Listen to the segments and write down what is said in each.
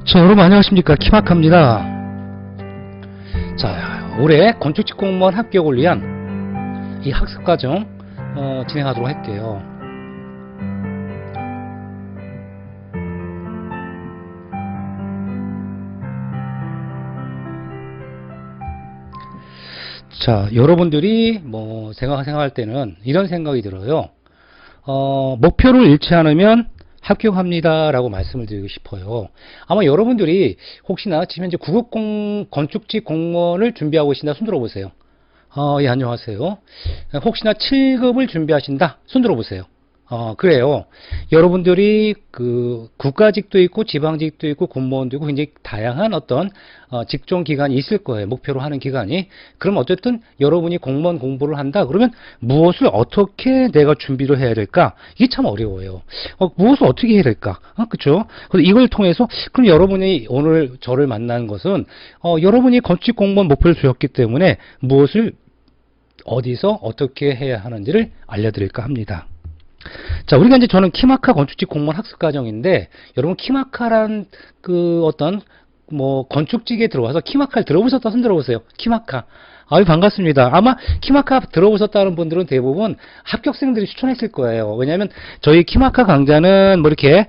자, 여러분 안녕하십니까, 키마카입니다. 자, 올해 건축직 공무원 합격을 위한 이 학습과정 진행하도록 할게요. 자, 여러분들이 생각할 때는 이런 생각이 들어요. 목표를 잃지 않으면 합격합니다 라고 말씀을 드리고 싶어요. 아마 여러분들이 혹시나 지금 현재 9급 건축직 공무원을 준비하고 계신다, 손 들어보세요. 예, 안녕하세요. 혹시나 7급을 준비하신다, 손 들어보세요. 그래요. 여러분들이 국가직도 있고 지방직도 있고 공무원도 있고 굉장히 다양한 어떤 직종 기간이 있을 거예요. 목표로 하는 기간이. 그럼 어쨌든 여러분이 공무원 공부를 한다 그러면 무엇을 어떻게 내가 준비를 해야 될까? 이게 참 어려워요. 무엇을 어떻게 해야 될까? 그렇죠? 그래서 이걸 통해서 그럼 여러분이 오늘 저를 만난 것은 여러분이 건축 공무원 목표를 두셨기 때문에 무엇을 어디서 어떻게 해야 하는지를 알려드릴까 합니다. 자, 우리가 이제 저는 키마카 건축직 공무원 학습 과정인데, 여러분 키마카란 어떤 건축직에 들어와서 키마카를 들어보셨다 손 들어보세요. 키마카. 아유, 반갑습니다. 아마 키마카 들어보셨다는 분들은 대부분 합격생들이 추천했을 거예요. 왜냐하면 저희 키마카 강좌는 이렇게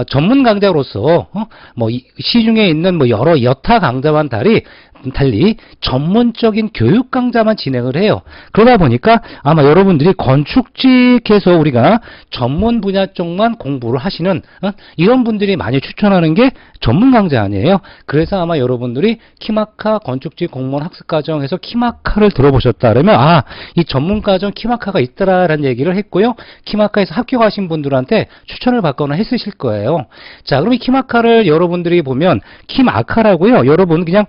전문 강좌로서 시중에 있는 여러 여타 강좌만 달리 전문적인 교육 강좌만 진행을 해요. 그러다 보니까 아마 여러분들이 건축직에서 우리가 전문 분야 쪽만 공부를 하시는 이런 분들이 많이 추천하는 게 전문 강좌 아니에요. 그래서 아마 여러분들이 키마카 건축직 공무원 학습 과정에서 키마카를 들어보셨다 그러면 이 전문 과정 키마카가 있더라라는 얘기를 했고요. 키마카에서 합격하신 분들한테 추천을 받거나 했으실 거예요. 자, 그럼 이 키마카를 여러분들이 보면 키마카라고요. 여러분 그냥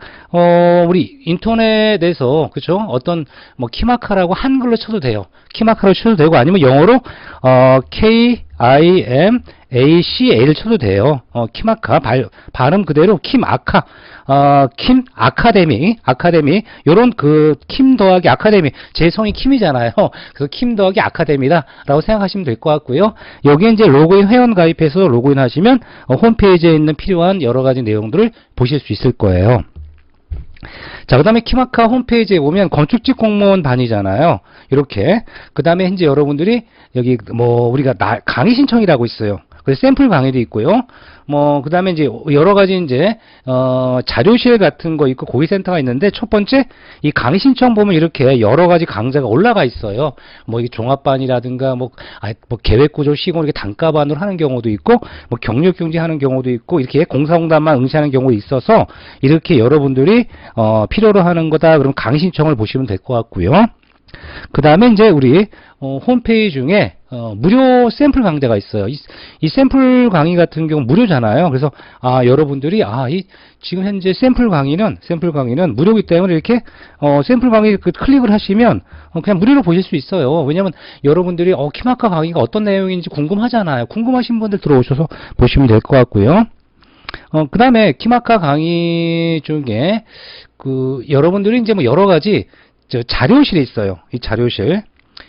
우리 인터넷에서 그죠? 어떤 키마카라고 한글로 쳐도 돼요. 키마카로 쳐도 되고 아니면 영어로 KIMACA를 쳐도 돼요. 키마카 발음 그대로 키마카. 킴 아카데미 요런 킴 더하기 아카데미, 제 성이 킴이잖아요. 그래서 킴 더하기 아카데미다라고 생각하시면 될 것 같고요. 여기에 이제 로그인 회원 가입해서 로그인 하시면 홈페이지에 있는 필요한 여러 가지 내용들을 보실 수 있을 거예요. 자, 그 다음에 키마카 홈페이지에 보면 건축직 공무원 반이잖아요. 이렇게. 그 다음에 이제 여러분들이 여기 우리가 강의 신청이라고 있어요. 그래서 샘플 강의도 있고요. 그 다음에 이제 여러 가지 이제, 자료실 같은 거 있고 고객센터가 있는데 첫 번째, 이 강의 신청 보면 이렇게 여러 가지 강좌가 올라가 있어요. 이 종합반이라든가, 계획구조 시공 이렇게 단가반으로 하는 경우도 있고, 경력경제 하는 경우도 있고, 이렇게 공사공단만 응시하는 경우도 있어서 이렇게 여러분들이, 필요로 하는 거다. 그럼 강의 신청을 보시면 될 것 같고요. 그 다음에 이제 우리 홈페이지 중에 무료 샘플 강좌가 있어요. 이 샘플 강의 같은 경우 무료잖아요. 그래서 여러분들이 지금 현재 샘플 강의는 무료이기 때문에 이렇게 샘플 강의 클릭을 하시면 그냥 무료로 보실 수 있어요. 왜냐면 여러분들이 키마카 강의가 어떤 내용인지 궁금하잖아요. 궁금하신 분들 들어오셔서 보시면 될 것 같고요. 그 다음에 키마카 강의 중에 여러분들이 이제 여러 가지 자료실이 있어요.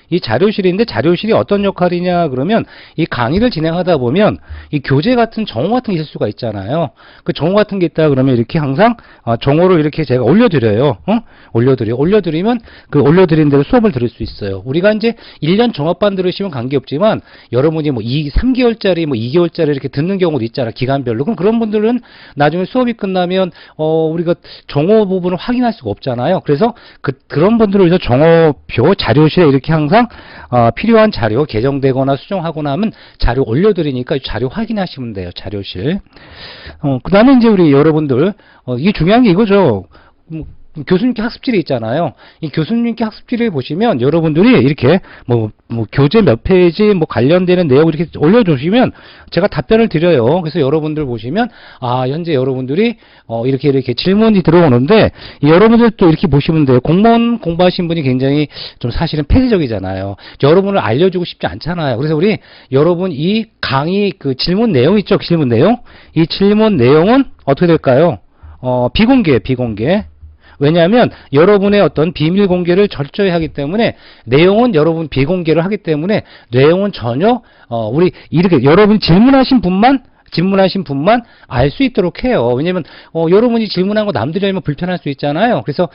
이 자료실인데 자료실이 어떤 역할이냐 그러면 이 강의를 진행하다 보면 이 교재 같은 정보 같은 게 있을 수가 있잖아요. 그 정보 같은 게 있다 그러면 이렇게 항상 정보를 이렇게 제가 올려드려요. 올려드리면 그 올려드린 대로 수업을 들을 수 있어요. 우리가 이제 1년 종합반 들으시면 관계없지만 여러분이 3개월짜리 2개월짜리 이렇게 듣는 경우도 있잖아, 기간별로. 그럼 그런 분들은 나중에 수업이 끝나면 우리가 정보 부분을 확인할 수가 없잖아요. 그래서 그런 분들을 위해서 정보표 자료실에 이렇게 항상 필요한 자료 개정되거나 수정하거나 하면 자료 올려드리니까 자료 확인하시면 돼요. 자료실. 그 다음에 이제 우리 여러분들 이게 중요한 게 이거죠. 교수님께 학습지를 있잖아요. 이 교수님께 학습지를 보시면 여러분들이 이렇게 교재 몇 페이지 관련되는 내용 이렇게 올려주시면 제가 답변을 드려요. 그래서 여러분들 보시면 현재 여러분들이 이렇게 질문이 들어오는데 여러분들 또 이렇게 보시면 돼요. 공무원 공부하신 분이 굉장히 좀 사실은 폐쇄적이잖아요. 여러분을 알려주고 싶지 않잖아요. 그래서 우리 여러분 이 강의 질문 내용 있죠? 질문 내용. 이 질문 내용은 어떻게 될까요? 비공개. 왜냐하면 여러분의 어떤 비밀 공개를 철저히 하기 때문에 내용은 여러분 비공개를 하기 때문에 내용은 전혀 우리 이렇게 여러분 질문하신 분만 질문하신 분만 알 수 있도록 해요. 왜냐면 여러분이 질문한 거 남들이 알면 불편할 수 있잖아요. 그래서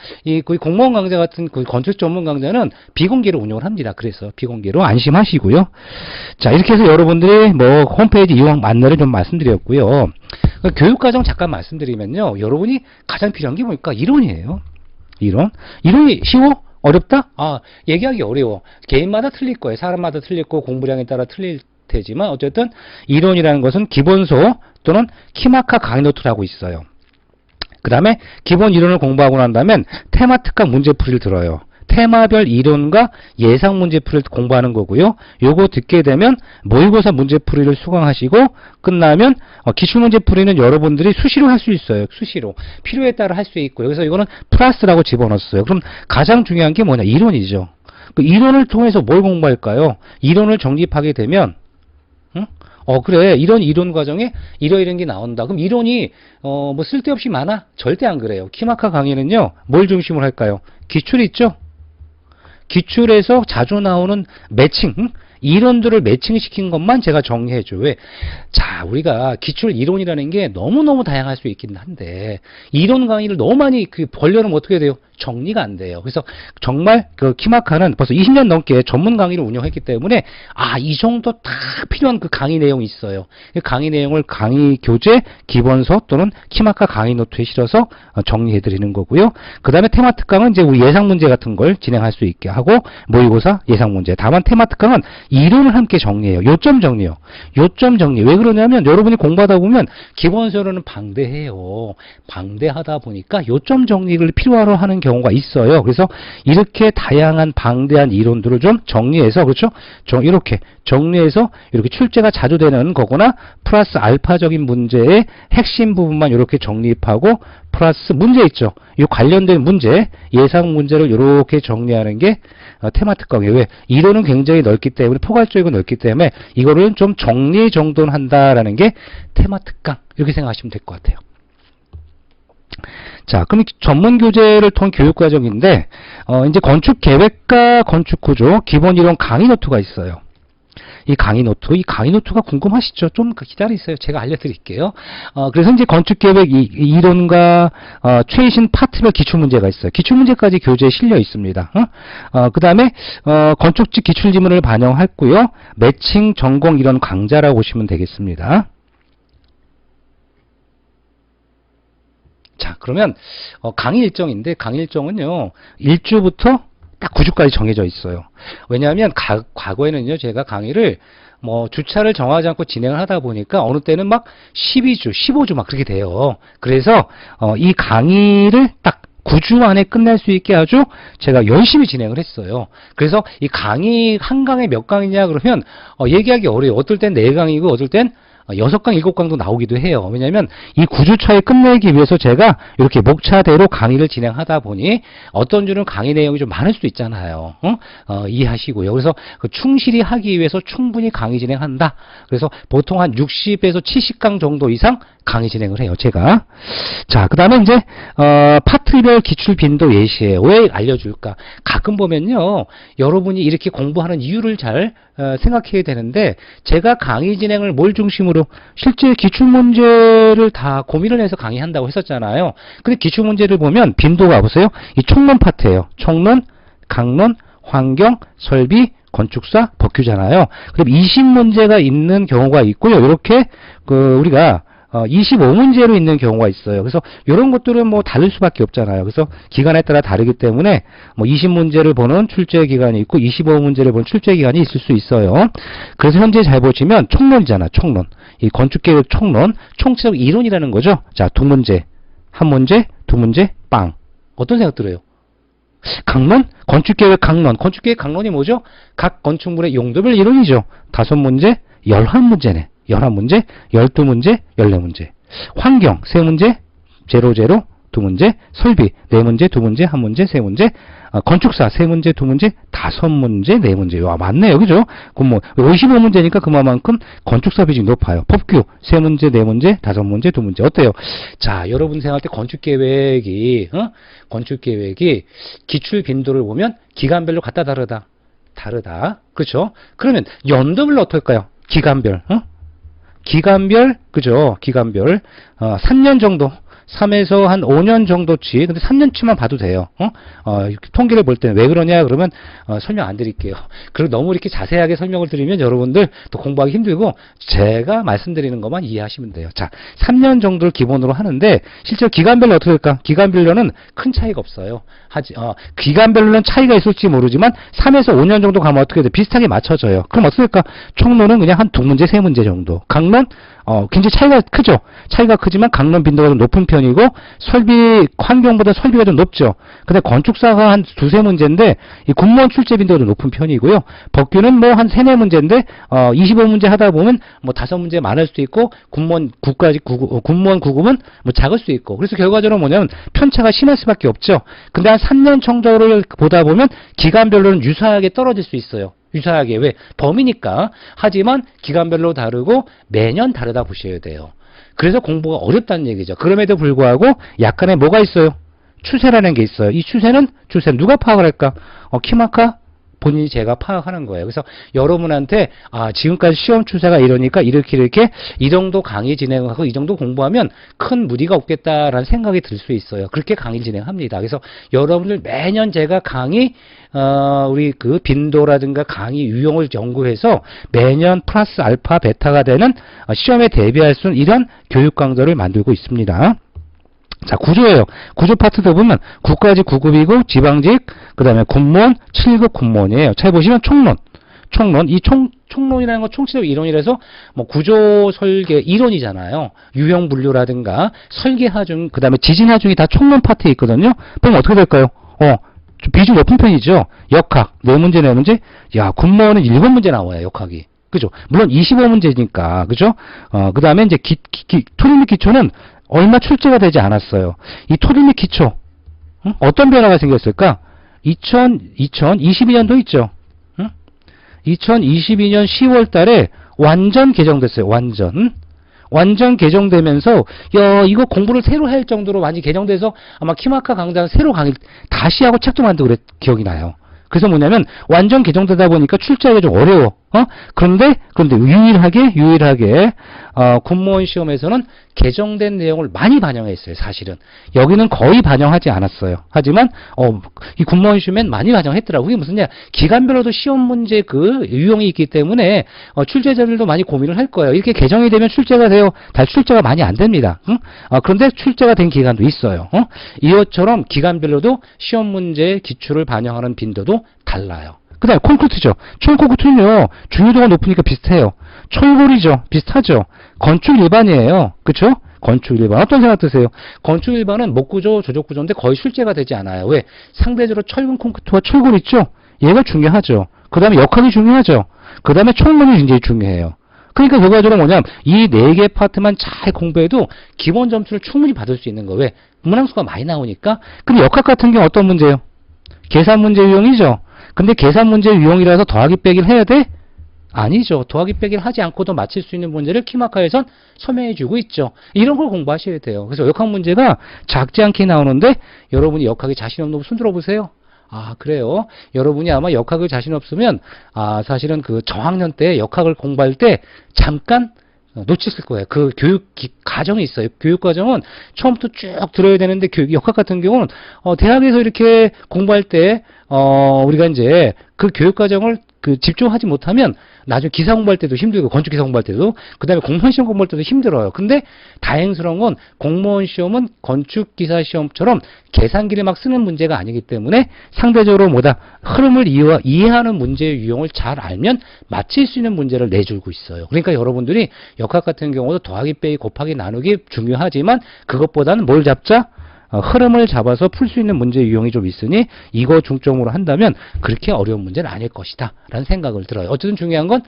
거의 공무원 강좌 같은 그 건축 전문 강좌는 비공개로 운영을 합니다. 그래서 비공개로 안심하시고요. 자, 이렇게 해서 여러분들이 뭐 홈페이지 이용 안내를 좀 말씀드렸고요. 교육과정 잠깐 말씀드리면요. 여러분이 가장 필요한 게 뭘까? 이론이에요. 이론이 쉬워? 어렵다? 얘기하기 어려워. 개인마다 틀릴 거예요. 사람마다 틀릴 거고 공부량에 따라 틀릴 테지만 어쨌든 이론이라는 것은 기본소 또는 키마카 강의노트라고 있어요. 그 다음에 기본 이론을 공부하고 난 다음엔 테마 특강 문제풀이를 들어요. 테마별 이론과 예상 문제풀이를 공부하는 거고요. 요거 듣게 되면 모의고사 문제풀이를 수강하시고 끝나면 기출문제풀이는 여러분들이 수시로 할 수 있어요. 수시로. 필요에 따라 할 수 있고요. 그래서 이거는 플러스라고 집어넣었어요. 그럼 가장 중요한 게 뭐냐? 이론이죠. 그 이론을 통해서 뭘 공부할까요? 이론을 정립하게 되면 그래. 이런 과정에 이런 게 나온다. 그럼 이론이, 뭐 쓸데없이 많아? 절대 안 그래요. 키마카 강의는요, 뭘 중심으로 할까요? 기출 있죠? 기출에서 자주 나오는 매칭, 이론들을 매칭시킨 것만 제가 정리해줘. 왜? 자, 우리가 기출 이론이라는 게 너무너무 다양할 수 있긴 한데, 이론 강의를 너무 많이 벌려놓으면 어떻게 돼요? 정리가 안 돼요. 그래서 정말 그 키마카는 벌써 20년 넘게 전문 강의를 운영했기 때문에 이 정도 딱 필요한 그 강의 내용이 있어요. 그 강의 내용을 강의 교재, 기본서 또는 키마카 강의 노트에 실어서 정리해 드리는 거고요. 그 다음에 테마 특강은 이제 우리 예상 문제 같은 걸 진행할 수 있게 하고 모의고사 예상 문제. 다만 테마 특강은 이론을 함께 정리해요. 요점 정리요. 요점 정리. 왜 그러냐면 여러분이 공부하다 보면 기본서로는 방대해요. 방대하다 보니까 요점 정리를 필요로 하는 경우가 있어요. 그래서 이렇게 다양한 방대한 이론들을 좀 정리해서, 그렇죠? 이렇게 정리해서 이렇게 출제가 자주 되는 거거나 플러스 알파적인 문제의 핵심 부분만 이렇게 정립하고 플러스 문제 있죠. 이 관련된 문제, 예상 문제를 이렇게 정리하는 게 테마 특강이에요. 왜? 이론은 굉장히 넓기 때문에, 포괄적이고 넓기 때문에 이거를 좀 정리 정돈 한다라는 게 테마 특강, 이렇게 생각하시면 될 것 같아요. 자, 그럼 전문 교재를 통한 교육 과정인데, 이제 건축 계획과 건축 구조 기본 이론 강의 노트가 있어요. 이 강의 노트가 궁금하시죠? 좀 기다리세요. 제가 알려드릴게요. 그래서 이제 건축 계획 이론과 최신 파트별 기출 문제가 있어요. 기출 문제까지 교재에 실려 있습니다. 그 다음에 건축직 기출 지문을 반영했고요. 매칭 전공 이론 강좌라고 보시면 되겠습니다. 자, 그러면 강의 일정인데, 강의 일정은요 1주부터 딱 9주까지 정해져 있어요. 왜냐하면 과거에는요 제가 강의를 뭐 주차를 정하지 않고 진행을 하다 보니까 어느 때는 막 12주, 15주 막 그렇게 돼요. 그래서 이 강의를 딱 9주 안에 끝낼 수 있게 아주 제가 열심히 진행을 했어요. 그래서 이 강의 한 강에 몇 강이냐 그러면 얘기하기 어려워요. 어떨 땐 4강이고 어떨 땐 6강, 7강도 나오기도 해요. 왜냐하면 이 9주차에 끝내기 위해서 제가 이렇게 목차대로 강의를 진행하다 보니 어떤 주는 강의 내용이 좀 많을 수도 있잖아요. 이해하시고요. 그래서 충실히 하기 위해서 충분히 강의 진행한다. 그래서 보통 한 60에서 70강 정도 이상 강의 진행을 해요, 제가. 자, 그 다음에 이제 파트별 기출 빈도 예시예요. 왜 알려줄까? 가끔 보면요, 여러분이 이렇게 공부하는 이유를 잘 생각해야 되는데, 제가 강의 진행을 뭘 중심으로 실제 기출 문제를 다 고민을 해서 강의한다고 했었잖아요. 근데 기출 문제를 보면 빈도가 보세요. 이 총론 파트예요. 총론, 강론, 환경, 설비, 건축사, 법규잖아요. 그럼 20문제가 있는 경우가 있고요. 이렇게 우리가 25문제로 있는 경우가 있어요. 그래서 이런 것들은 뭐 다를 수밖에 없잖아요. 그래서 기간에 따라 다르기 때문에 뭐 20문제를 보는 출제 기간이 있고 25문제를 보는 출제 기간이 있을 수 있어요. 그래서 현재 잘 보시면 총론이잖아. 총론. 이 건축계획 총론, 총체적 이론이라는 거죠. 자, 2문제, 1문제, 2문제, 빵. 어떤 생각 들어요? 강론? 건축계획 강론. 건축계획 강론이 뭐죠? 각 건축물의 용도별 이론이죠. 5문제, 11문제네. 11문제, 12문제, 14문제. 환경, 3문제, 0, 0, 2문제. 설비, 4문제, 2문제, 1문제, 3문제. 건축사, 3문제, 2문제, 5문제, 4문제. 와, 맞네요. 그죠? 그럼 뭐, 55문제니까 그만큼 건축사 비중이 높아요. 법규, 3문제, 4문제, 5문제, 2문제. 어때요? 자, 여러분 생각할 때 건축계획이, 기출 빈도를 보면 기간별로 갖다 다르다. 그렇죠? 그러면 연도별로 어떨까요? 기간별, 기간별 그죠? 기간별. 3년 정도. 3에서 한 5년 정도치. 근데 3년치만 봐도 돼요. 통계를 볼 때는 왜 그러냐 그러면 설명 안 드릴게요. 그리고 너무 이렇게 자세하게 설명을 드리면 여러분들 또 공부하기 힘들고 제가 말씀드리는 것만 이해하시면 돼요. 자, 3년 정도를 기본으로 하는데 실제로 기간별로 어떻게 될까? 기간별로는 큰 차이가 없어요. 기간별로는 차이가 있을지 모르지만 3에서 5년 정도 가면 어떻게 돼? 비슷하게 맞춰져요. 그럼 어떻게 될까? 총론은 그냥 한 2문제, 3문제 정도. 강론 굉장히 차이가 크죠. 차이가 크지만 강론 빈도가 좀 높은 편이고 설비 환경보다 설비가 좀 높죠. 근데 건축사가 한 2-3문제인데 이 군무원 출제 빈도가 좀 높은 편이고요. 법규는 뭐 한 3-4문제인데 25문제 하다 보면 뭐 5문제 많을 수도 있고 군무원 군무원 구급은 뭐 작을 수 있고. 그래서 결과적으로 뭐냐면 편차가 심할 수밖에 없죠. 근데 한 3년 정도를 보다 보면 기간별로는 유사하게 떨어질 수 있어요. 유사하게. 왜? 범위니까. 하지만 기간별로 다르고 매년 다르다 보셔야 돼요. 그래서 공부가 어렵다는 얘기죠. 그럼에도 불구하고 약간의 뭐가 있어요? 추세라는 게 있어요. 이 추세는 누가 파악을 할까? 키마카? 본인이 제가 파악하는 거예요. 그래서 여러분한테 지금까지 시험 추세가 이러니까 이렇게 이 정도 강의 진행하고 이 정도 공부하면 큰 무리가 없겠다라는 생각이 들 수 있어요. 그렇게 강의 진행합니다. 그래서 여러분들 매년 제가 강의 우리 그 빈도라든가 강의 유형을 연구해서 매년 플러스 알파 베타가 되는 시험에 대비할 수 있는 이런 교육 강좌를 만들고 있습니다. 자, 구조예요. 구조 파트도 보면 국가직 9급이고 지방직, 그 다음에 군무원 7급 군무원이에요. 잘 보시면 총론. 이 총론이라는 건 총체적 이론이라서 뭐 구조 설계 이론이잖아요. 유형 분류라든가 설계 하중, 그 다음에 지진 하중이 다 총론 파트에 있거든요. 그럼 어떻게 될까요? 비중 높은 편이죠. 역학 4문제. 야, 군무원은 7문제 나와요. 역학이. 그죠? 물론 25문제니까. 그죠? 그 다음에 이제 토리 및 기초는 얼마 출제가 되지 않았어요. 이 토리 및 기초 어떤 변화가 생겼을까? 2022년도 있죠. 2022년 10월 달에 완전 개정됐어요. 완전 개정되면서 이거 공부를 새로 할 정도로 많이 개정돼서 아마 키마카 강좌는 새로 강의 다시 하고 책도 만들고 기억이 나요. 그래서 뭐냐면 완전 개정되다 보니까 출제하기가 좀 어려워. 그런데 유일하게 군무원 시험에서는 개정된 내용을 많이 반영했어요. 사실은 여기는 거의 반영하지 않았어요. 하지만 이 군무원 시험엔 많이 반영했더라고요. 그게 무슨냐? 기간별로도 시험 문제 그 유형이 있기 때문에 출제자들도 많이 고민을 할 거예요. 이렇게 개정이 되면 출제가 돼요. 출제가 많이 안 됩니다. 그런데 출제가 된 기간도 있어요. 이것처럼 기간별로도 시험 문제 기출을 반영하는 빈도도 달라요. 그 다음에 콘크리트죠. 콘크리트는요, 중요도가 높으니까 비슷해요. 철골이죠. 비슷하죠. 건축 일반이에요. 그쵸? 건축 일반. 어떤 생각 드세요? 건축 일반은 목구조, 조적구조인데 거의 출제가 되지 않아요. 왜? 상대적으로 철근 콘크리트와 철골 있죠? 얘가 중요하죠. 그 다음에 역학이 중요하죠. 그 다음에 총론이 굉장히 중요해요. 그러니까 결과적으로 뭐냐면 이 4개 파트만 잘 공부해도 기본 점수를 충분히 받을 수 있는 거. 왜? 문항수가 많이 나오니까. 근데 역학 같은 경우 어떤 문제예요? 계산 문제 유형이죠. 근데 계산 문제 유형이라서 더하기 빼기를 해야 돼? 아니죠. 더하기 빼기를 하지 않고도 맞힐 수 있는 문제를 키마카에선 설명해 주고 있죠. 이런 걸 공부하셔야 돼요. 그래서 역학 문제가 작지 않게 나오는데 여러분이 역학에 자신 없는 분 손 들어보세요. 그래요. 여러분이 아마 역학을 자신 없으면 사실은 그 저학년 때 역학을 공부할 때 잠깐 놓쳤을 거예요. 그 교육 과정이 있어요. 교육 과정은 처음부터 쭉 들어야 되는데 역학 같은 경우는 대학에서 이렇게 공부할 때 우리가 이제 그 교육 과정을 집중하지 못하면 나중에 기사 공부할 때도 힘들고 건축 기사 공부할 때도 그다음에 공무원 시험 공부할 때도 힘들어요. 근데 다행스러운 건 공무원 시험은 건축 기사 시험처럼 계산기를 막 쓰는 문제가 아니기 때문에 상대적으로 흐름을 이해하는 문제의 유형을 잘 알면 맞힐 수 있는 문제를 내주고 있어요. 그러니까 여러분들이 역학 같은 경우도 더하기 빼기 곱하기 나누기 중요하지만 그것보다는 뭘 잡자? 흐름을 잡아서 풀 수 있는 문제 유형이 좀 있으니 이거 중점으로 한다면 그렇게 어려운 문제는 아닐 것이다 라는 생각을 들어요. 어쨌든 중요한 건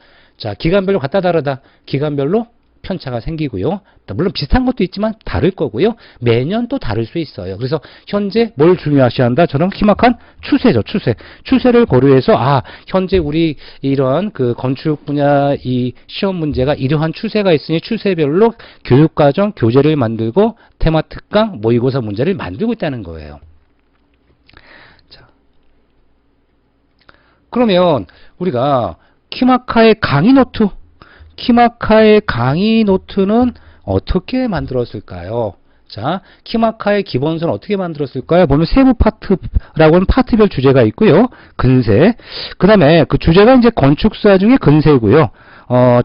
기간별로 같다 다르다. 기간별로 편차가 생기고요. 물론 비슷한 것도 있지만 다를 거고요. 매년 또 다를 수 있어요. 그래서 현재 뭘 중요하셔야 한다? 저는 희망한 추세죠. 추세를 고려해서 현재 우리 이런 그 건축 분야 이 시험 문제가 이러한 추세가 있으니 추세별로 교육과정 교재를 만들고 테마 특강 모의고사 문제를 만들고 있다는 거예요. 자, 그러면 우리가 키마카의 강의 노트는 어떻게 만들었을까요? 자, 키마카의 기본서는 어떻게 만들었을까요? 보면 세부 파트라고 하는 파트별 주제가 있고요. 근세. 그 다음에 그 주제가 이제 건축사 중에 근세고요.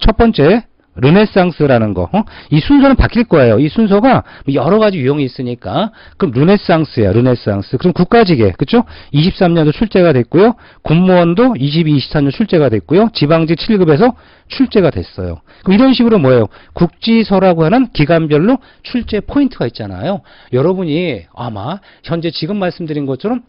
첫 번째, 르네상스라는 거. 이 순서는 바뀔 거예요. 이 순서가 여러 가지 유형이 있으니까. 그럼 르네상스야, 르네상스. 그럼 국가직에, 그쵸? 23년도 출제가 됐고요. 군무원도 22, 24년 출제가 됐고요. 지방직 7급에서 출제가 됐어요. 그럼 이런 식으로 뭐예요? 국지서라고 하는 기간별로 출제 포인트가 있잖아요. 여러분이 아마 현재 지금 말씀드린 것처럼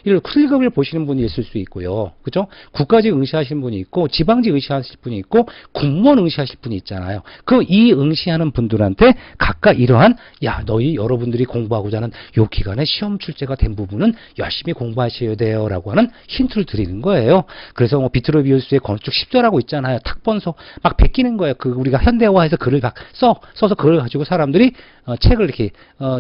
이를 7급을 보시는 분이 있을 수 있고요. 그죠? 국가직 응시하시는 분이 있고 지방직 응시하실 분이 있고 군무원 응시하실 분이 있잖아요. 그럼 이 응시하는 분들한테 각각 이러한 여러분들이 공부하고자 하는 요 기간에 시험 출제가 된 부분은 열심히 공부하셔야 돼요 라고 하는 힌트를 드리는 거예요. 그래서 비트로비우스의 건축 10조라고 있잖아요. 탁번서 막 베끼는 거예요. 우리가 현대화해서 글을 막 써서 그걸 가지고 사람들이 책을 이렇게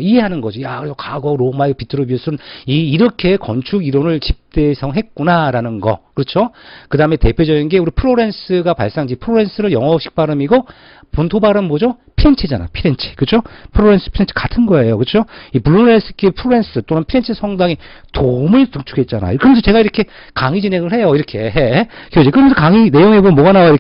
이해하는 거죠. 과거 로마의 비트로비우스는 이렇게 건축 이론을 집대성했구나라는 거. 그렇죠? 그 다음에 대표적인 게 우리 플로렌스가 발상지. 플로렌스를 영어식 발음이고 본토 발음 뭐죠? 피렌체잖아. 피렌체. 그죠? 플로렌스, 피렌체 같은 거예요. 그죠? 이 블루네스키 플로렌스 또는 피렌체 성당이 도움을 중축했잖아요. 그러면서 제가 이렇게 강의 진행을 해요. 이렇게 해. 그러면서 강의 내용에 보면 뭐가 나와요?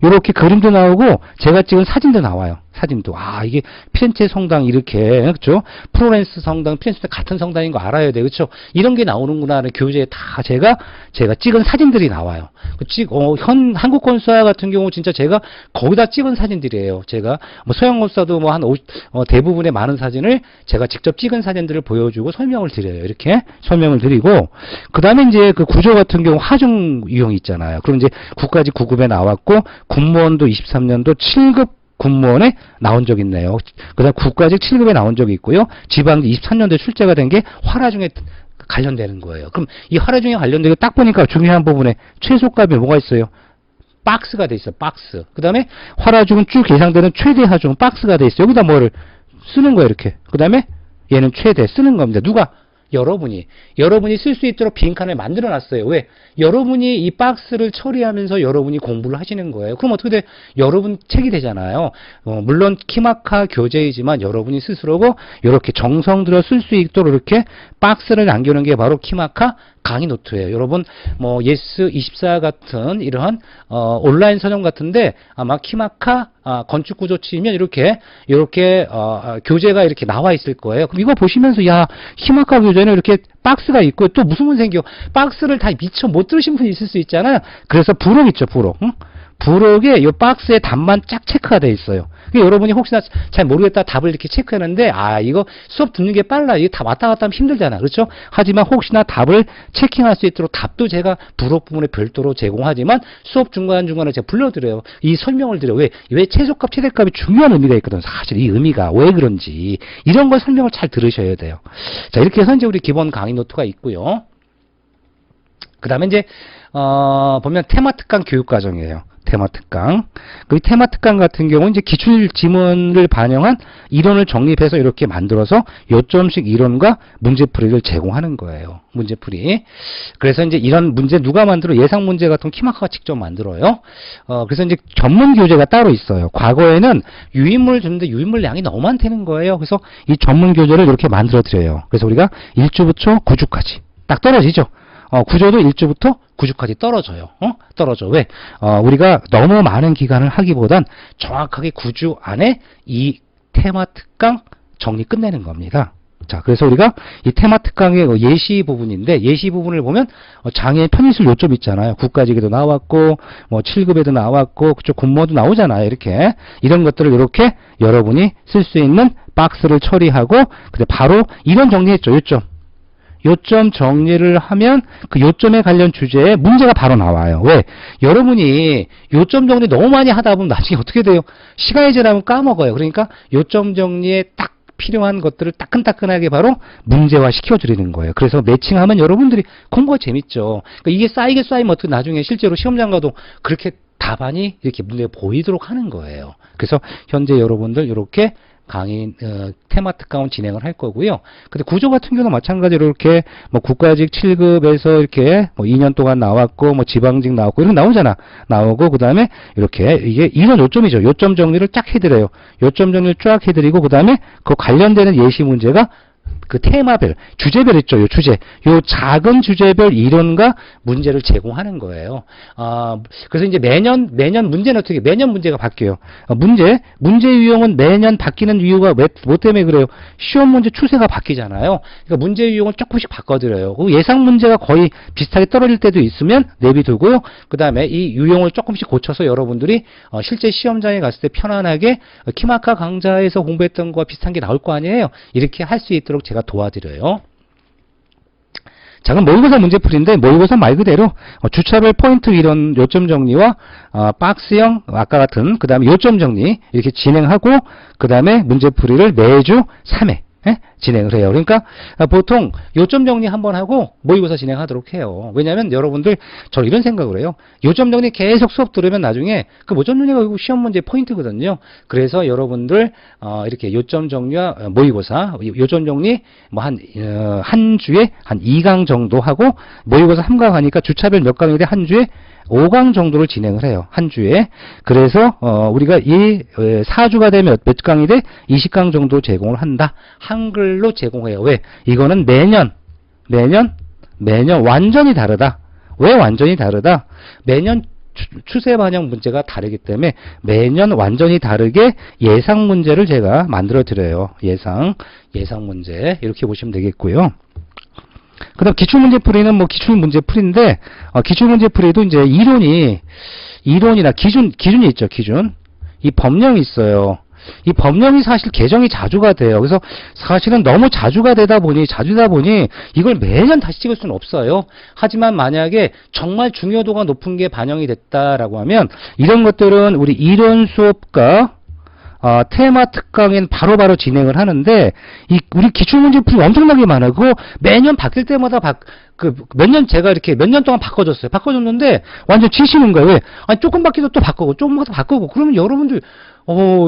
이렇게 그림도 나오고 제가 찍은 사진도 나와요. 사진도. 이게 피렌체 성당 이렇게, 그렇죠? 플로렌스 성당, 피렌체 같은 성당인 거 알아야 돼. 그렇죠? 이런 게 나오는구나 하는 교재에 다 제가 찍은 사진들이 나와요. 한국건설사 같은 경우 진짜 제가 거기다 찍은 사진들이에요. 제가 서영건설사도 대부분의 많은 사진을 제가 직접 찍은 사진들을 보여주고 설명을 드려요. 이렇게 설명을 드리고, 그 다음에 이제 그 구조 같은 경우 하중 유형이 있잖아요. 그럼 이제 국가직 9급에 나왔고, 군무원도 23년도 7급 군무원에 나온 적이 있네요. 그 다음 국가직 7급에 나온 적이 있고요. 지방직 23년도에 출제가 된 게 화라중에 관련되는 거예요. 그럼 이 화라중에 관련되고 딱 보니까 중요한 부분에 최소값이 뭐가 있어요? 박스가 돼 있어. 박스. 그 다음에 화라중은 쭉 예상되는 최대 하중 박스가 돼 있어. 여기다 뭐를 쓰는 거예요. 이렇게. 그 다음에 얘는 최대 쓰는 겁니다. 누가? 여러분이 쓸 수 있도록 빈칸을 만들어 놨어요. 왜? 여러분이 이 박스를 처리하면서 여러분이 공부를 하시는 거예요. 그럼 어떻게 돼? 여러분 책이 되잖아요. 물론 키마카 교재이지만 여러분이 스스로고 이렇게 정성 들여 쓸 수 있도록 이렇게 박스를 남겨놓은 게 바로 키마카 강의 노트예요. 여러분 예스24 같은 이러한 온라인 서점 같은데 아마 키마카 건축구조 치면 이렇게 교재가 이렇게 나와 있을 거예요. 그럼 이거 보시면서 키마카 교재는 이렇게 박스가 있고 또 무슨 문 생겨? 박스를 다 미처 못 들으신 분이 있을 수 있잖아요. 그래서 부록 있죠, 부록. 응? 부록에 이 박스에 답만 쫙 체크가 돼 있어요. 여러분이 혹시나 잘 모르겠다 답을 이렇게 체크하는데 이거 수업 듣는 게 빨라. 이게 다 왔다 갔다 하면 힘들잖아. 그렇죠? 하지만 혹시나 답을 체킹할 수 있도록 답도 제가 부록 부분에 별도로 제공하지만 수업 중간중간에 제가 불러드려요. 이 설명을 드려요. 왜 최소값, 최대값이 중요한 의미가 있거든. 사실 이 의미가 왜 그런지 이런 걸 설명을 잘 들으셔야 돼요. 자, 이렇게 해서 이제 우리 기본 강의 노트가 있고요. 그 다음에 이제 보면 테마 특강 교육 과정이에요. 테마 특강. 그 테마 특강 같은 경우는 이제 기출 지문을 반영한 이론을 정립해서 이렇게 만들어서 요점식 이론과 문제풀이를 제공하는 거예요. 문제풀이. 그래서 이제 이런 문제 누가 만들어? 예상 문제 같은 건 키마카가 직접 만들어요. 그래서 이제 전문 교재가 따로 있어요. 과거에는 유인물을 줬는데 유인물 양이 너무 많다는 거예요. 그래서 이 전문 교재를 이렇게 만들어 드려요. 그래서 우리가 1주부터 9주까지 딱 떨어지죠. 구조도 1주부터 9주까지 떨어져요. 떨어져. 왜? 우리가 너무 많은 기간을 하기보단 정확하게 9주 안에 이 테마 특강 정리 끝내는 겁니다. 자, 그래서 우리가 이 테마 특강의 예시 부분인데, 예시 부분을 보면 장애인 편의술 요점 있잖아요. 국가직에도 나왔고 7급에도 나왔고 그쪽 군무원도 나오잖아요. 이렇게 이런 것들을 이렇게 여러분이 쓸 수 있는 박스를 처리하고 근데 바로 이런 정리했죠. 요점 정리를 하면 그 요점에 관련 주제에 문제가 바로 나와요. 왜? 여러분이 요점 정리 너무 많이 하다 보면 나중에 어떻게 돼요? 시간이 지나면 까먹어요. 그러니까 요점 정리에 딱 필요한 것들을 따끈따끈하게 바로 문제화 시켜드리는 거예요. 그래서 매칭하면 여러분들이 공부가 재밌죠. 그러니까 이게 쌓이면 어떻게 나중에 실제로 시험장 가도 그렇게 답안이 이렇게 문제가 보이도록 하는 거예요. 그래서 현재 여러분들 이렇게 강의 테마 특강을 진행을 할 거고요. 근데 구조 같은 경우는 마찬가지로 이렇게 뭐 국가직 7급에서 이렇게 뭐 2년 동안 나왔고 뭐 지방직 나왔고 이런 나오고 그다음에 이렇게 이게 이런 요점이죠. 요점 정리를 쫙 해드려요. 요점 정리를 쫙 해드리고 그다음에 그 관련되는 예시 문제가 그 테마별, 주제별 있죠. 요 주제. 요 작은 주제별 이론과 문제를 제공하는 거예요. 그래서 이제 매년 문제는 어떻게, 매년 문제가 바뀌어요. 문제 유형은 매년 바뀌는 이유가 뭐 때문에 그래요? 시험 문제 추세가 바뀌잖아요. 그러니까 문제 유형을 조금씩 바꿔드려요. 그 예상 문제가 거의 비슷하게 떨어질 때도 있으면 내비두고, 그 다음에 이 유형을 조금씩 고쳐서 여러분들이 실제 시험장에 갔을 때 편안하게 키마카 강좌에서 공부했던 거와 비슷한 게 나올 거 아니에요. 이렇게 할 수 있도록 제가 도와드려요. 자, 그럼 모의고사 문제풀이인데 모의고사 말 그대로 주차별 포인트 이론 요점 정리와 박스형 아까 같은 그 다음에 요점 정리 이렇게 진행하고 그 다음에 문제풀이를 매주 3회 진행을 해요. 그러니까 보통 요점 정리 한번 하고 모의고사 진행하도록 해요. 왜냐하면 여러분들 저 이런 생각을 해요. 요점 정리 계속 수업 들으면 나중에 그 요점 정리가 시험 문제 포인트거든요. 그래서 여러분들 이렇게 요점 정리와 모의고사 요점 정리 뭐 한 주에 한 2강 정도 하고 모의고사 3강 하니까 주차별 몇 강인데 한 주에 5강 정도를 진행을 해요. 한 주에. 그래서 우리가 이 4주가 되면 몇 강이 돼? 20강 정도 제공을 한다. 한글로 제공해요. 왜? 이거는 매년 완전히 다르다. 왜 완전히 다르다? 매년 추세 반영 문제가 다르기 때문에 매년 완전히 다르게 예상 문제를 제가 만들어 드려요. 예상 문제 이렇게 보시면 되겠고요. 그 다음 기출문제풀이는 뭐 기출문제풀이인데 기출문제풀이도 이제 이론이나 기준이 있죠. 기준. 이 법령이 있어요. 이 법령이 사실 개정이 자주가 돼요. 그래서 사실은 너무 자주가 되다 보니 이걸 매년 다시 찍을 수는 없어요. 하지만 만약에 정말 중요도가 높은 게 반영이 됐다라고 하면 이런 것들은 우리 이론 수업과 테마 특강엔 바로바로 진행을 하는데, 우리 기출문제풀이 엄청나게 많아요. 그거 매년 바뀔 때마다 제가 이렇게 몇 년 동안 바꿔줬어요. 바꿔줬는데, 완전 치시는 거예요. 왜? 아니, 조금 바뀌도 또 바꾸고, 조금 더 바꾸고, 그러면 여러분들,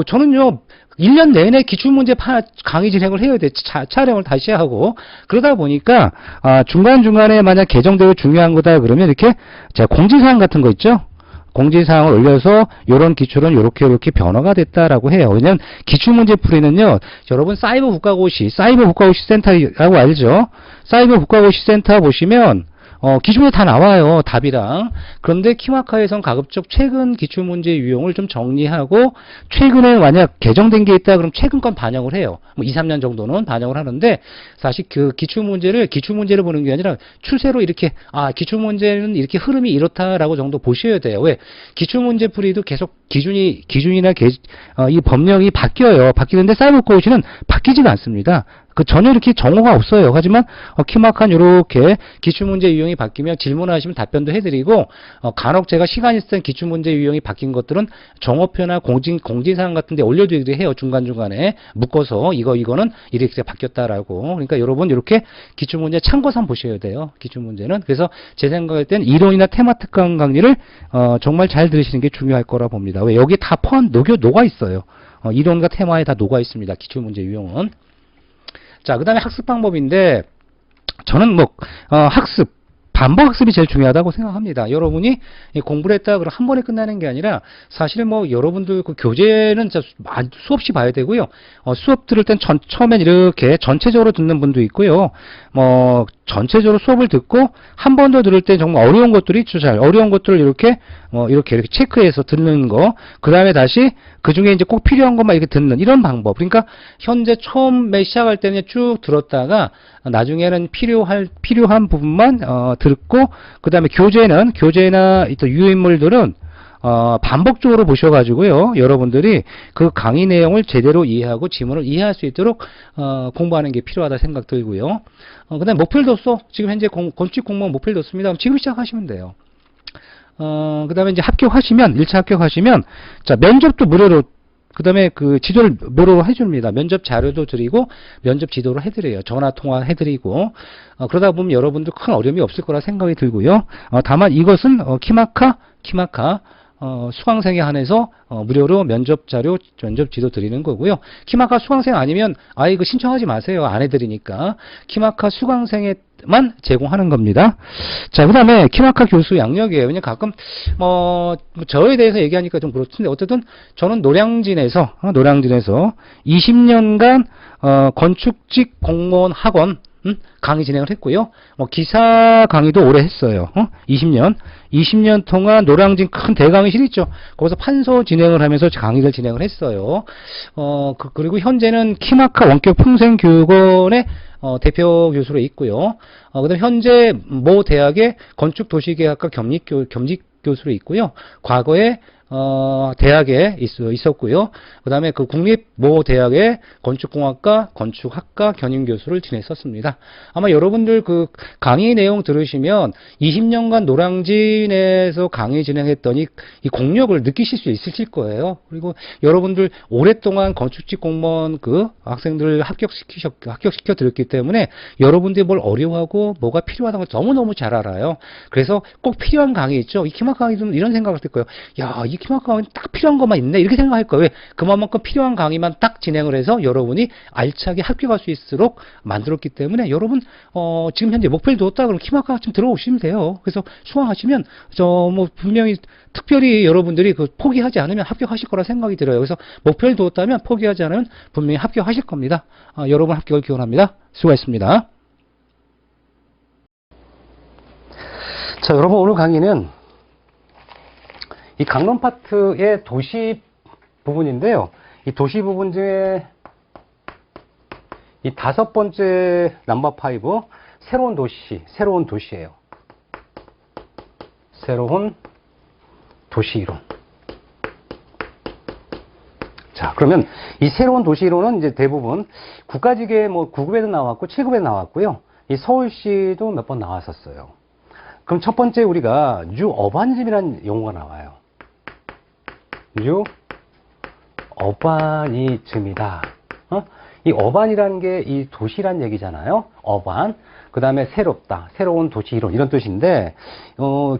저는요, 1년 내내 기출문제 강의 진행을 해야 돼. 촬영을 다시 하고. 그러다 보니까, 중간중간에 만약 개정되고 중요한 거다 그러면 이렇게, 제가 공지사항 같은 거 있죠? 공지사항을 올려서 요런 기출은 요렇게 변화가 됐다라고 해요. 왜냐면 기출문제 풀이는요, 여러분 사이버 국가고시 센터라고 알죠? 사이버 국가고시 센터 보시면 기출문제 다 나와요. 답이랑. 그런데 키마카에선 가급적 최근 기출문제 유형을 좀 정리하고 최근에 만약 개정된 게 있다 그럼 최근 건 반영을 해요. 뭐 2, 3년 정도는 반영을 하는데 사실 그 기출문제를 보는 게 아니라 추세로 이렇게 기출문제는 이렇게 흐름이 이렇다라고 정도 보셔야 돼요. 왜? 기출문제 풀이도 계속 기준이나 이 법령이 바뀌어요. 바뀌는데 사이버 국가고시는 바뀌지가 않습니다. 전혀 이렇게 정오가 없어요. 하지만 키마카는 이렇게 기출문제 유형이 바뀌면 질문하시면 답변도 해드리고 간혹 제가 시간 있을 땐 기출문제 유형이 바뀐 것들은 정오표나 공지사항 같은 데 올려드리기도 해요. 중간중간에 묶어서 이거는 이렇게 바뀌었다라고. 그러니까 여러분 이렇게 기출문제 참고서 보셔야 돼요. 기출문제는. 그래서 제 생각할 땐 이론이나 테마 특강 강의를 정말 잘 들으시는 게 중요할 거라 봅니다. 왜? 여기 다 녹아 있어요. 이론과 테마에 다 녹아 있습니다. 기출문제 유형은. 자, 그 다음에 학습 방법인데, 저는 반복 학습이 제일 중요하다고 생각합니다. 여러분이 공부를 했다 그럼 한 번에 끝나는 게 아니라, 사실 여러분들 그 교재는 수없이 봐야 되고요. 수업 들을 땐 처음엔 이렇게 전체적으로 듣는 분도 있고요. 전체적으로 수업을 듣고 한 번 더 들을 때 정말 어려운 것들이 있죠. 어려운 것들을 이렇게 체크해서 듣는 거. 그 다음에 다시 그 중에 이제 꼭 필요한 것만 이렇게 듣는 이런 방법. 그러니까 현재 처음에 시작할 때는 쭉 들었다가 나중에는 필요한 부분만 듣고 그 다음에 교재나 또 유인물들은 반복적으로 보셔가지고요. 여러분들이 그 강의 내용을 제대로 이해하고 지문을 이해할 수 있도록 공부하는 게 필요하다 생각 들고요. 그 다음에 목표도서 지금 현재 건축 공무원 목표를 뒀습니다. 지금 시작하시면 돼요. 그 다음에 이제 1차 합격하시면 자, 면접도 무료로 그 다음에 그 지도를 무료로 해줍니다. 면접 자료도 드리고 면접 지도를 해드려요. 전화 통화 해드리고 그러다 보면 여러분들 큰 어려움이 없을 거라 생각이 들고요. 다만 이것은 키마카 수강생에 한해서 무료로 면접 자료, 면접 지도 드리는 거고요. 키마카 수강생 아니면 아예 그 신청하지 마세요. 안 해드리니까. 키마카 수강생에만 제공하는 겁니다. 자, 그 다음에 키마카 교수 양력이에요. 왜냐면 가끔 저에 대해서 얘기하니까 좀 그렇던데 어쨌든 저는 노량진에서 20년간 건축직 공무원 학원 강의 진행을 했고요. 기사 강의도 오래 했어요. 20년 동안 노량진 큰 대강의실 있죠. 거기서 판서 진행을 하면서 강의를 진행을 했어요. 그리고 현재는 키마카 원격 평생교육원의 대표 교수로 있고요. 그다음 현재 모 대학의 건축도시계획학과 겸직 교수로 있고요. 과거에 대학에 있었고요. 그 다음에 그 국립 모 대학의 건축공학과, 건축학과 견임 교수를 지냈었습니다. 아마 여러분들 그 강의 내용 들으시면 20년간 노량진에서 강의 진행했더니 이 공력을 느끼실 수 있으실 거예요. 그리고 여러분들 오랫동안 건축직 공무원 그 학생들을 합격시켜 드렸기 때문에 여러분들이 뭘 어려워하고 뭐가 필요하다는 걸 너무너무 잘 알아요. 그래서 꼭 필요한 강의 있죠. 이 키마카 강의는 이런 생각을 할 거예요. 야, 이 키마카 강의는 딱 필요한 것만 있네. 이렇게 생각할 거예요. 왜? 그만큼 필요한 강의만 딱 진행을 해서 여러분이 알차게 합격할 수 있도록 만들었기 때문에 여러분 지금 현재 목표를 두었다 그러면 키마카 좀 들어오시면 돼요. 그래서 수강하시면 분명히 특별히 여러분들이 그 포기하지 않으면 합격하실 거라 생각이 들어요. 그래서 목표를 두었다면 포기하지 않으면 분명히 합격하실 겁니다. 여러분 합격을 기원합니다. 수고하셨습니다. 자, 여러분 오늘 강의는 이 강론 파트의 도시 부분인데요. 이 도시 부분 중에 이 5번째 넘버 5 새로운 도시예요. 새로운 도시 이론. 자, 그러면 이 새로운 도시 이론은 이제 대부분 국가직에 9급에도 나왔고 7급에도 나왔고요. 이 서울시도 몇 번 나왔었어요. 그럼 첫 번째 우리가 뉴 어바니즘이라는 용어가 나와요. 뉴 어바니즘이다. 이 어반이라는 게 이 도시란 얘기잖아요. 어반. 그 다음에 새롭다. 새로운 도시 이론. 이런 뜻인데,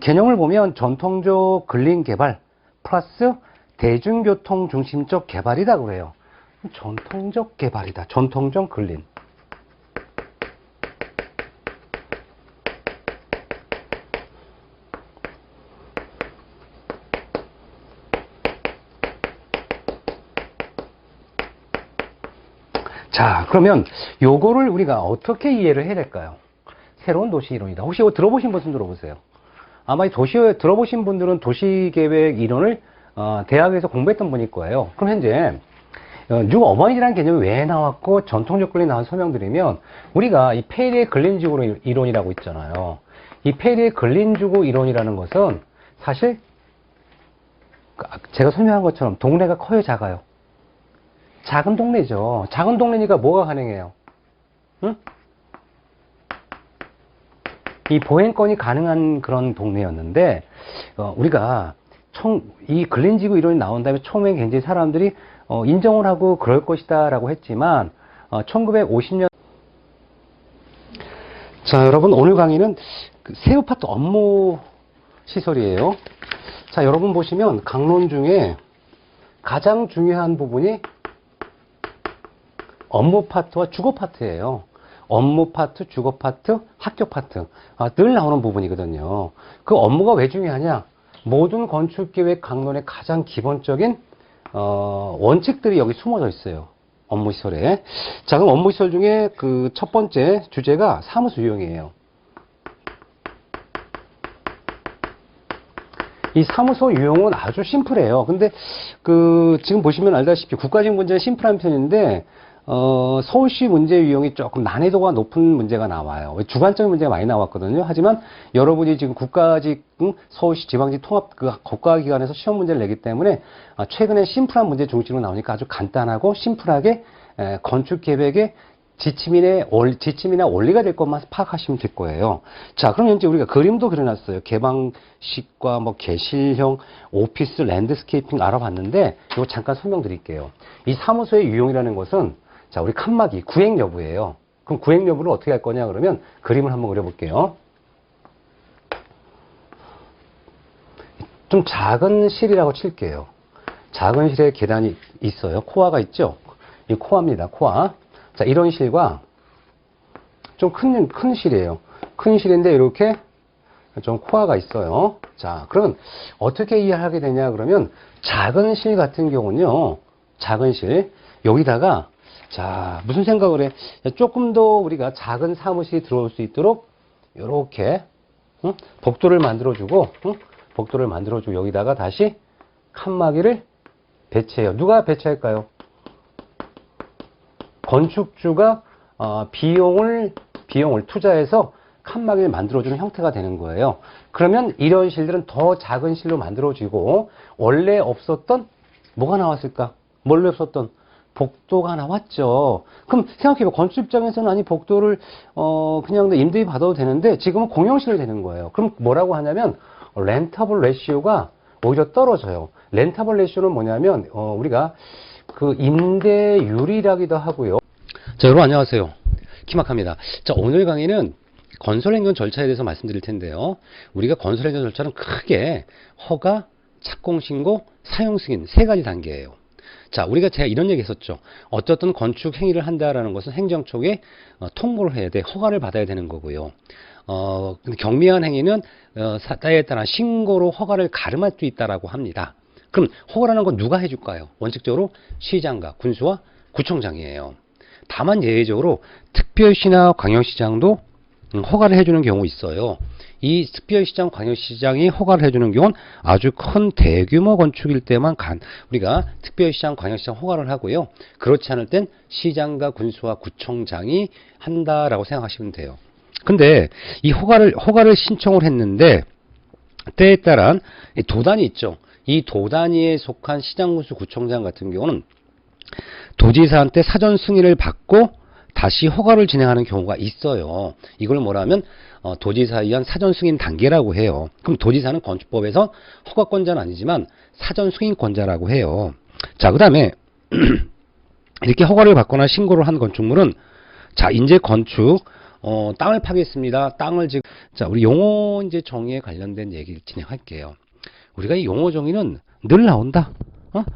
개념을 보면 전통적 근린 개발 플러스 대중교통 중심적 개발이다 그래요. 전통적 개발이다. 전통적 근린. 자, 그러면 요거를 우리가 어떻게 이해를 해야 될까요? 새로운 도시 이론이다. 혹시 이거 들어보신 분 들어보세요. 아마 들어보신 분들은 도시계획 이론을 대학에서 공부했던 분일 거예요. 그럼 현재 뉴 어바니즘이라는 개념이 왜 나왔고 전통적 근린이 나온 설명드리면 우리가 이 페리의 근린지구 이론이라고 있잖아요. 이 페리의 근린지구 이론이라는 것은 사실 제가 설명한 것처럼 동네가 커요, 작아요? 작은 동네죠. 작은 동네니까 뭐가 가능해요? 응? 이 보행권이 가능한 그런 동네였는데 우리가 이 근린지구 이론이 나온 다음에 처음에 굉장히 사람들이 인정을 하고 그럴 것이다 라고 했지만 1950년 자, 여러분 오늘 강의는 새우 파트 업무 시설이에요. 자, 여러분 보시면 강론 중에 가장 중요한 부분이 업무 파트와 주거 파트예요. 업무 파트, 주거 파트, 학교 파트. 늘 나오는 부분이거든요. 그 업무가 왜 중요하냐? 모든 건축계획 강론의 가장 기본적인 원칙들이 여기 숨어져 있어요. 업무시설에. 자, 그럼 업무시설 중에 그 첫 번째 주제가 사무소 유형이에요. 이 사무소 유형은 아주 심플해요. 근데 지금 보시면 알다시피 국가직 문제는 심플한 편인데 서울시 문제 유형이 조금 난이도가 높은 문제가 나와요. 주관적인 문제가 많이 나왔거든요. 하지만 여러분이 지금 국가직, 서울시 지방직 통합 국가기관에서 시험 문제를 내기 때문에 최근에 심플한 문제 중심으로 나오니까 아주 간단하고 심플하게 건축계획의 지침이나 원리가 될 것만 파악하시면 될 거예요. 자, 그럼 현재 우리가 그림도 그려놨어요. 개방식과 개실형, 오피스, 랜드스케이핑 알아봤는데 이거 잠깐 설명드릴게요. 이 사무소의 유형이라는 것은 자, 우리 칸막이 구획 여부예요. 그럼 구획 여부를 어떻게 할 거냐 그러면 그림을 한번 그려볼게요. 좀 작은 실이라고 칠게요. 작은 실에 계단이 있어요. 코아가 있죠? 이 코아입니다. 코아. 자, 이런 실과 좀 큰 실이에요. 큰 실인데 이렇게 좀 코아가 있어요. 자, 그러면 어떻게 이해하게 되냐 그러면 작은 실 같은 경우는요. 작은 실 여기다가 자, 무슨 생각을 해? 조금 더 우리가 작은 사무실이 들어올 수 있도록 이렇게 복도를 만들어주고 복도를 만들어주고 여기다가 다시 칸막이를 배치해요. 누가 배치할까요? 건축주가 비용을 투자해서 칸막이를 만들어주는 형태가 되는 거예요. 그러면 이런 실들은 더 작은 실로 만들어지고 원래 없었던 뭐가 나왔을까? 원래 없었던 복도가 나왔죠. 그럼 생각해봐. 건축 입장에서는 아니 복도를 그냥 임대비 받아도 되는데 지금은 공용실이 되는 거예요. 그럼 뭐라고 하냐면 렌터블 레시오가 오히려 떨어져요. 렌터블 레시오는 뭐냐면 우리가 그 임대율이라기도 하고요. 자, 여러분 안녕하세요. 키마카입니다. 자, 오늘 강의는 건설행정 절차에 대해서 말씀드릴 텐데요. 우리가 건설행정 절차는 크게 허가, 착공신고, 사용승인 세 가지 단계예요. 자, 제가 이런 얘기 했었죠. 어쨌든 건축 행위를 한다라는 것은 행정 쪽에 통보를 해야 돼. 허가를 받아야 되는 거고요. 근데 경미한 행위는 때에 따라 신고로 허가를 가름할 수 있다라고 합니다. 그럼 허가라는 건 누가 해줄까요? 원칙적으로 시장과 군수와 구청장이에요. 다만 예외적으로 특별시나 광역시장도 허가를 해주는 경우 있어요. 이 특별시장, 광역시장이 허가를 해주는 경우는 아주 큰 대규모 건축일 때만 우리가 특별시장, 광역시장 허가를 하고요. 그렇지 않을 땐 시장과 군수와 구청장이 한다라고 생각하시면 돼요. 근데 이 허가를 신청을 했는데 때에 따른 도단위 있죠. 이 도단위에 속한 시장, 군수, 구청장 같은 경우는 도지사한테 사전 승인을 받고 다시 허가를 진행하는 경우가 있어요. 이걸 뭐라면 도지사에 의한 사전 승인 단계라고 해요. 그럼 도지사는 건축법에서 허가권자는 아니지만 사전 승인권자라고 해요. 자, 그 다음에 이렇게 허가를 받거나 신고를 한 건축물은 자, 이제 건축 땅을 파겠습니다. 자, 우리 용어 이제 정의에 관련된 얘기를 진행할게요. 우리가 이 용어 정의는 늘 나온다.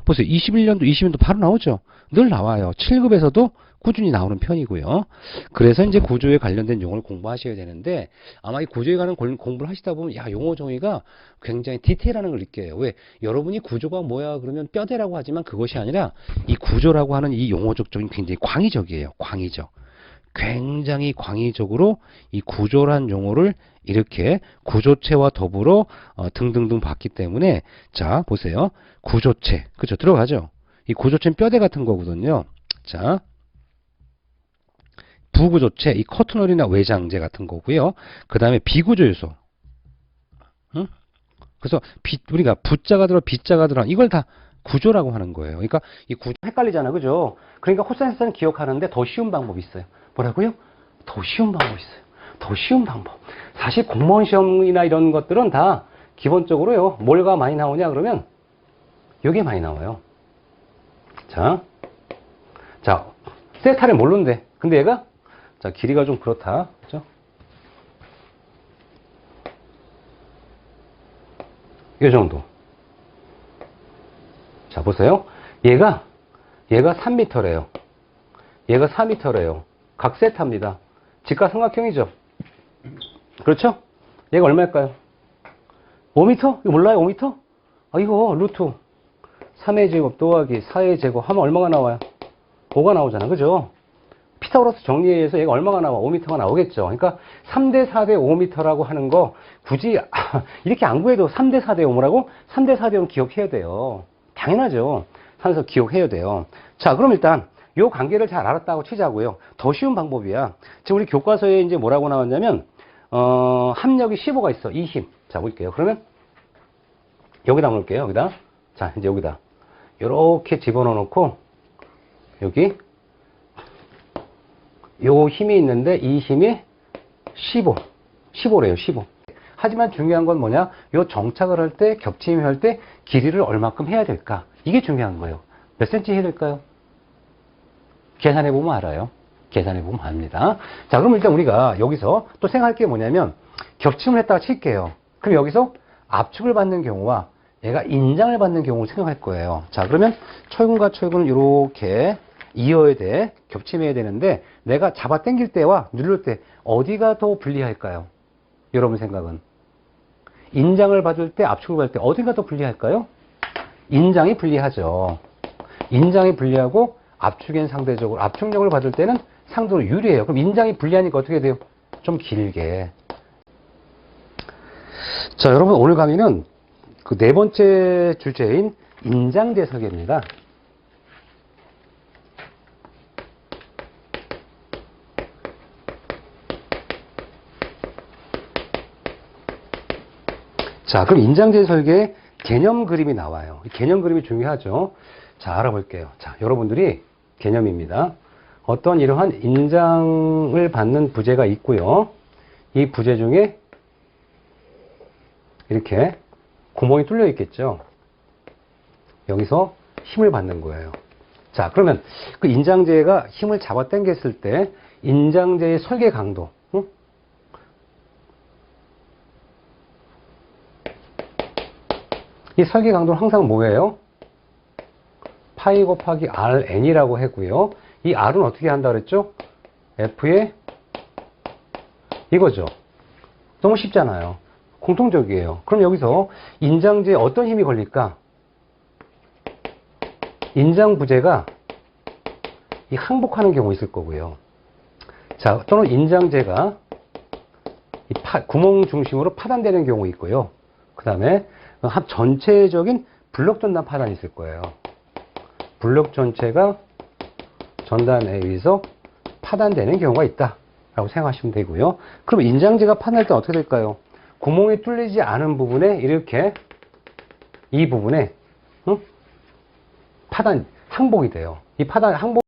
보세요. 21년도, 20년도 바로 나오죠. 늘 나와요. 7급에서도 꾸준히 나오는 편이고요. 그래서 이제 구조에 관련된 용어를 공부하셔야 되는데 아마 이 구조에 관한 공부를 하시다 보면 야, 용어 정의가 굉장히 디테일하는 걸 느껴요. 왜? 여러분이 구조가 뭐야 그러면 뼈대라고 하지만 그것이 아니라 이 구조라고 하는 이 용어적 정의는 굉장히 광의적이에요. 광의적. 굉장히 광의적으로 이 구조란 용어를 이렇게 구조체와 더불어 등등등 봤기 때문에 자, 보세요. 구조체. 그죠? 들어가죠? 이 구조체는 뼈대 같은 거거든요. 자, 부구조체, 이 커튼홀이나 외장재 같은 거고요. 그 다음에 비구조 요소. 응? 그래서 우리가 부자가 들어, 빗자가 들어, 이걸 다 구조라고 하는 거예요. 그러니까 이 구조 헷갈리잖아, 그죠? 그러니까 호산세는 기억하는데 더 쉬운 방법이 있어요. 뭐라고요? 더 쉬운 방법이 있어요. 더 쉬운 방법. 사실 공무원 시험이나 이런 것들은 다 기본적으로요. 뭘가 많이 나오냐 그러면 이게 많이 나와요. 자, 세타를 모르는데, 근데 얘가 자, 길이가 좀 그렇다. 그죠? 이 정도. 자, 보세요. 얘가 3m래요. 얘가 4m래요. 각 세타입니다. 직각삼각형이죠. 그렇죠? 얘가 얼마일까요? 5m? 이거 몰라요? 5m? 이거 루트 3의 제곱 더하기 4의 제곱 하면 얼마가 나와요? 5가 나오잖아. 그죠? 피타고라스 정리에 의해서 얘가 얼마가 나와? 5m가 나오겠죠. 그러니까 3대 4대 5m라고 하는 거 굳이 이렇게 안 구해도 3대 4대 5라고? 3대 4대 5 기억해야 돼요. 당연하죠. 산에서 기억해야 돼요. 자, 그럼 일단 요 관계를 잘 알았다고 치자고요. 더 쉬운 방법이야. 지금 우리 교과서에 이제 뭐라고 나왔냐면 합력이 15가 있어. 이 힘. 자, 볼게요. 그러면 여기다 놓을게요. 여기다. 자, 이제 여기다 요렇게 집어넣어 놓고 여기 요 힘이 있는데 이 힘이 15래요. 15. 하지만 중요한 건 뭐냐? 요 정착을 할 때, 겹침을 할 때 길이를 얼마큼 해야 될까? 이게 중요한 거예요. 몇 cm 해야 될까요? 계산해 보면 알아요. 계산해 보면 압니다. 자, 그럼 일단 우리가 여기서 또 생각할 게 뭐냐면 겹침을 했다가 칠게요. 그럼 여기서 압축을 받는 경우와 얘가 인장을 받는 경우를 생각할 거예요. 자, 그러면 철근과 철근을 이렇게 이어야 돼. 겹침해야 되는데 내가 잡아 당길 때와 누를 때 어디가 더 불리할까요? 여러분 생각은? 인장을 받을 때, 압축을 받을 때 어디가 더 불리할까요? 인장이 불리하죠. 인장이 불리하고 압축엔 상대적으로 압축력을 받을 때는 상대적으로 유리해요. 그럼 인장이 불리하니까 어떻게 돼요? 좀 길게. 자, 여러분 오늘 강의는 그 네 번째 주제인 인장제 설계입니다. 자, 그럼 인장제 설계에 개념 그림이 나와요. 개념 그림이 중요하죠. 자, 알아볼게요. 자, 여러분들이 개념입니다. 어떤 이러한 인장을 받는 부재가 있고요. 이 부재 중에 이렇게 구멍이 뚫려 있겠죠. 여기서 힘을 받는 거예요. 자, 그러면 그 인장제가 힘을 잡아 당겼을 때 인장제의 설계 강도, 응? 이 설계 강도는 항상 뭐예요? 파이 곱하기 Rn이라고 했고요. 이 R은 어떻게 한다 그랬죠? F의 이거죠. 너무 쉽잖아요. 공통적이에요. 그럼 여기서 인장제에 어떤 힘이 걸릴까? 인장 부재가 이 항복하는 경우 있을 거고요. 자, 또는 인장제가 이 구멍 중심으로 파단되는 경우 있고요. 그 다음에 전체적인 블록 전단 파단이 있을 거예요. 블록 전체가 전단에 의해서 파단되는 경우가 있다 라고 생각하시면 되고요. 그럼 인장제가 파단할 때 어떻게 될까요? 구멍이 뚫리지 않은 부분에 이렇게 이 부분에 파단 항복이 돼요. 이 파단 항복